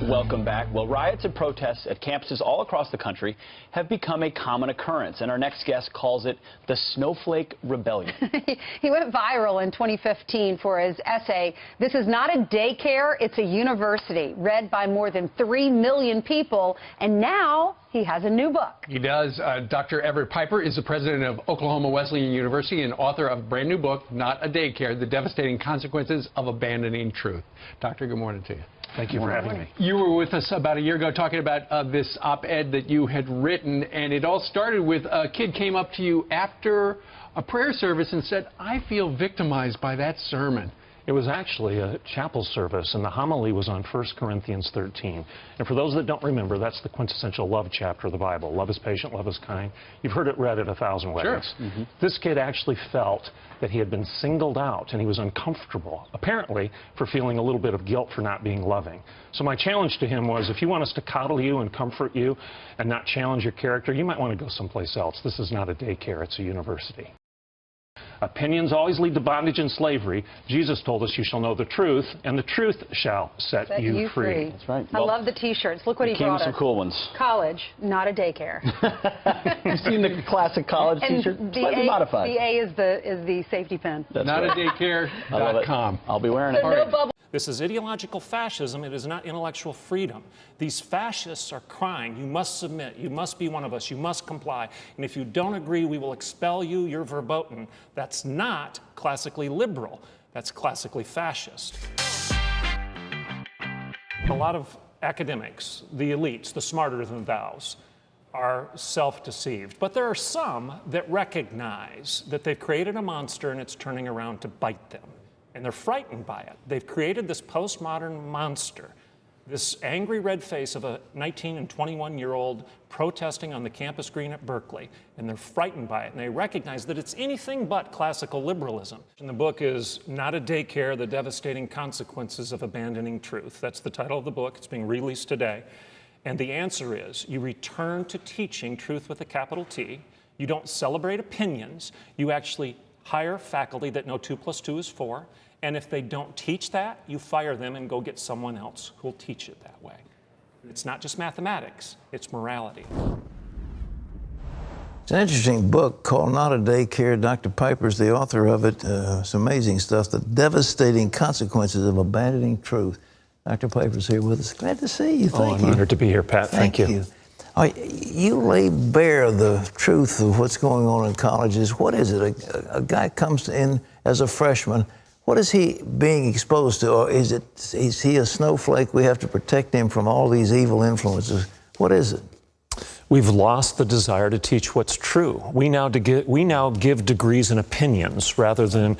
Welcome back. Well, riots and protests at campuses all across the country have become a common occurrence, and our next guest calls it the Snowflake Rebellion. He went viral in 2015 for his essay, "This is not a daycare, it's a university," read by more than 3 million people, and now he has a new book. He does. Dr. Everett Piper is the president of Oklahoma Wesleyan University and author of a brand new book, Not a Daycare, The Devastating Consequences of Abandoning Truth. Doctor, good morning to you. Thank you for having me. You were with us about a year ago talking about this op-ed that you had written, and it all started with a kid came up to you after a prayer service and said, "I feel victimized by that sermon." It was actually a chapel service, and the homily was on 1 Corinthians 13. And for those that don't remember, that's the quintessential love chapter of the Bible. Love is patient, love is kind. You've heard it read at 1,000 weddings. Sure. Mm-hmm. This kid actually felt that he had been singled out, and he was uncomfortable, apparently, for feeling a little bit of guilt for not being loving. So my challenge to him was, if you want us to coddle you and comfort you and not challenge your character, you might want to go someplace else. This is not a daycare, it's a university. Opinions always lead to bondage and slavery. Jesus told us, you shall know the truth, and the truth shall set you free. That's right. I love the T-shirts. Look what he came brought with some us. cool ones. College, not a daycare. You've seen the classic college T-shirt, slightly modified. The A is the safety pin. That's Not right. a daycare.com. I'll be wearing it. No bubble. This is ideological fascism. It is not intellectual freedom. These fascists are crying, you must submit, you must be one of us, you must comply. And if you don't agree, we will expel you, you're verboten. That's not classically liberal. That's classically fascist. A lot of academics, the elites, the smarter than thous, are self-deceived. But there are some that recognize that they've created a monster and it's turning around to bite them. And they're frightened by it. They've created this postmodern monster, this angry red face of a 19 and 21-year-old protesting on the campus green at Berkeley, and they're frightened by it, and they recognize that it's anything but classical liberalism. And the book is Not a Daycare, The Devastating Consequences of Abandoning Truth. That's the title of the book. It's being released today. And the answer is, you return to teaching truth with a capital T. You don't celebrate opinions. You actually hire faculty that know 2 + 2 is 4, and if they don't teach that, you fire them and go get someone else who'll teach it that way. It's not just mathematics, it's morality. It's an interesting book called Not a Daycare. Dr. Piper's the author of it. It's amazing stuff, The Devastating Consequences of Abandoning Truth. Dr. Piper's here with us. Glad to see you. Thank you. I'm honored to be here, Pat. Thank you. All right, you lay bare the truth of what's going on in colleges. What is it? A guy comes in as a freshman. What is he being exposed to? Or is he a snowflake? We have to protect him from all these evil influences. What is it? We've lost the desire to teach what's true. We now give degrees and opinions rather than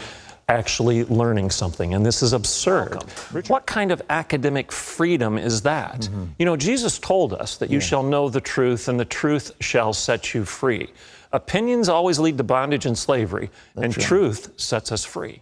actually learning something, and this is absurd. What kind of academic freedom is that? Mm-hmm. You know, Jesus told us that you shall know the truth, and the truth shall set you free. Opinions always lead to bondage and slavery, and truth sets us free.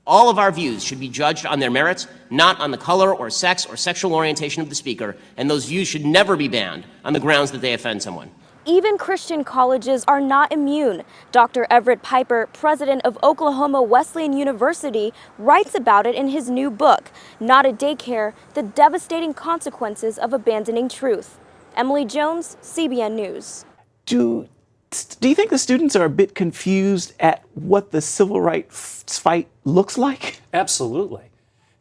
All of our views should be judged on their merits, not on the color or sex or sexual orientation of the speaker, and those views should never be banned on the grounds that they offend someone. Even Christian colleges are not immune. Dr. Everett Piper, president of Oklahoma Wesleyan University, writes about it in his new book, Not a Daycare, The Devastating Consequences of Abandoning Truth. Emily Jones, CBN News. Do you think the students are a bit confused at what the civil rights fight looks like? Absolutely.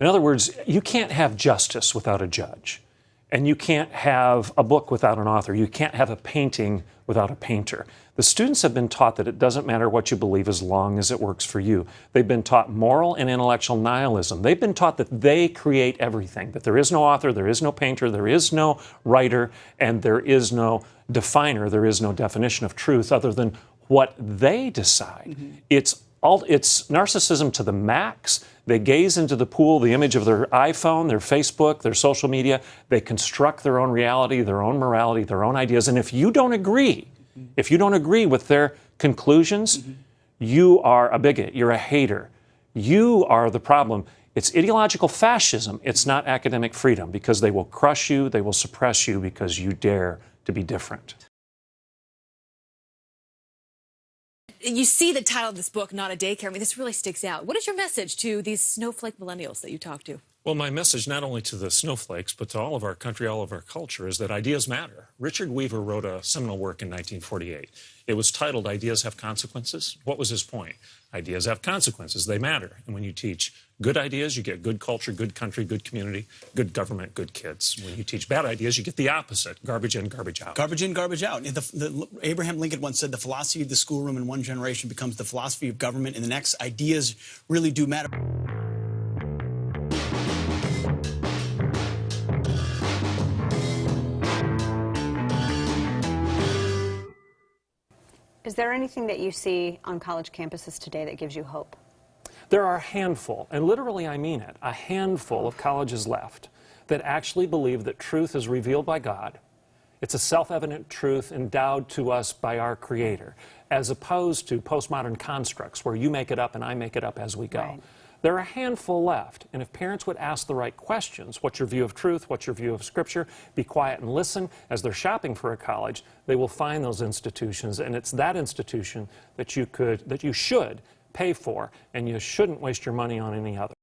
In other words, you can't have justice without a judge. And you can't have a book without an author. You can't have a painting without a painter. The students have been taught that it doesn't matter what you believe as long as it works for you. They've been taught moral and intellectual nihilism. They've been taught that they create everything, that there is no author, there is no painter, there is no writer, and there is no definer, there is no definition of truth other than what they decide. Mm-hmm. It's narcissism to the max. They gaze into the pool, the image of their iPhone, their Facebook, their social media. They construct their own reality, their own morality, their own ideas. And if you don't agree, with their conclusions, you are a bigot, you're a hater. You are the problem. It's ideological fascism. It's not academic freedom, because they will crush you, they will suppress you because you dare to be different. You see the title of this book, Not a Daycare. I mean, this really sticks out. What is your message to these snowflake millennials that you talk to? Well, my message not only to the snowflakes, but to all of our country, all of our culture, is that ideas matter. Richard Weaver wrote a seminal work in 1948. It was titled Ideas Have Consequences. What was his point? Ideas have consequences. They matter. And when you teach good ideas, you get good culture, good country, good community, good government, good kids. When you teach bad ideas, you get the opposite, garbage in, garbage out. Garbage in, garbage out. Abraham Lincoln once said the philosophy of the schoolroom in one generation becomes the philosophy of government in the next. Ideas really do matter. Is there anything that you see on college campuses today that gives you hope? There are a handful, and literally I mean it, a handful of colleges left that actually believe that truth is revealed by God. It's a self-evident truth endowed to us by our Creator, as opposed to postmodern constructs where you make it up and I make it up as we go. Right. There are a handful left, and if parents would ask the right questions, what's your view of truth, what's your view of Scripture, be quiet and listen, as they're shopping for a college, they will find those institutions, and it's that institution that you should pay for, and you shouldn't waste your money on any other.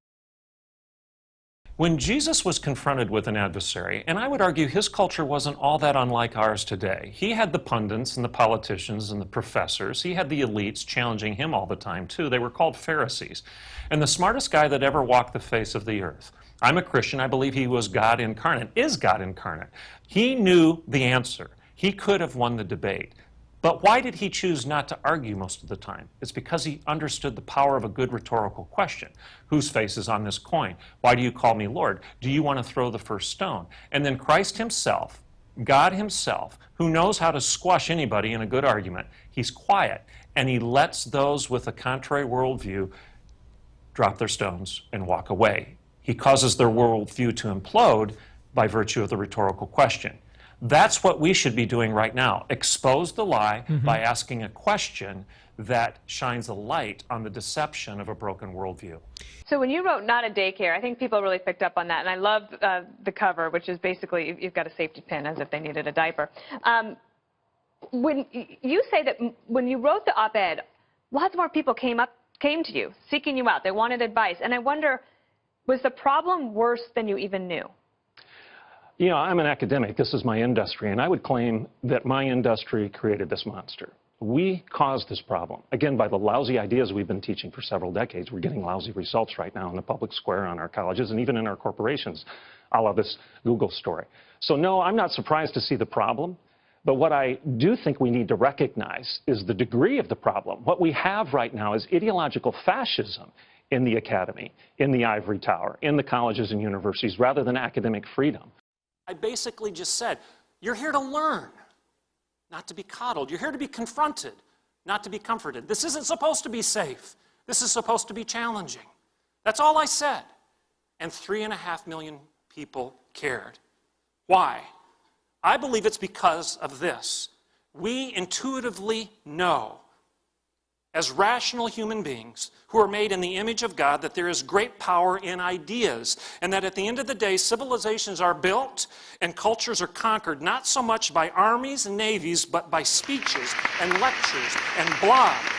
When Jesus was confronted with an adversary, and I would argue his culture wasn't all that unlike ours today. He had the pundits and the politicians and the professors. He had the elites challenging him all the time, too. They were called Pharisees. And the smartest guy that ever walked the face of the earth. I'm a Christian. I believe he was God incarnate, is God incarnate. He knew the answer. He could have won the debate. But why did he choose not to argue most of the time? It's because he understood the power of a good rhetorical question. Whose face is on this coin? Why do you call me Lord? Do you want to throw the first stone? And then Christ himself, God himself, who knows how to squash anybody in a good argument, he's quiet, and he lets those with a contrary worldview drop their stones and walk away. He causes their worldview to implode by virtue of the rhetorical question. That's what we should be doing right now. Expose the lie by asking a question that shines a light on the deception of a broken worldview. So when you wrote Not a Daycare, I think people really picked up on that. And I love the cover, which is basically you've got a safety pin as if they needed a diaper. When you say that when you wrote the op-ed, lots more people came to you, seeking you out. They wanted advice. And I wonder, was the problem worse than you even knew? You know, I'm an academic. This is my industry, and I would claim that my industry created this monster. We caused this problem, again, by the lousy ideas we've been teaching for several decades. We're getting lousy results right now in the public square on our colleges and even in our corporations, a la this Google story. So no, I'm not surprised to see the problem, but what I do think we need to recognize is the degree of the problem. What we have right now is ideological fascism in the academy, in the ivory tower, in the colleges and universities, rather than academic freedom. I basically just said, you're here to learn, not to be coddled. You're here to be confronted, not to be comforted. This isn't supposed to be safe. This is supposed to be challenging. That's all I said. And 3.5 million people cared. Why? I believe it's because of this. We intuitively know, as rational human beings who are made in the image of God, that there is great power in ideas, and that at the end of the day, civilizations are built and cultures are conquered, not so much by armies and navies, but by speeches and lectures and blogs.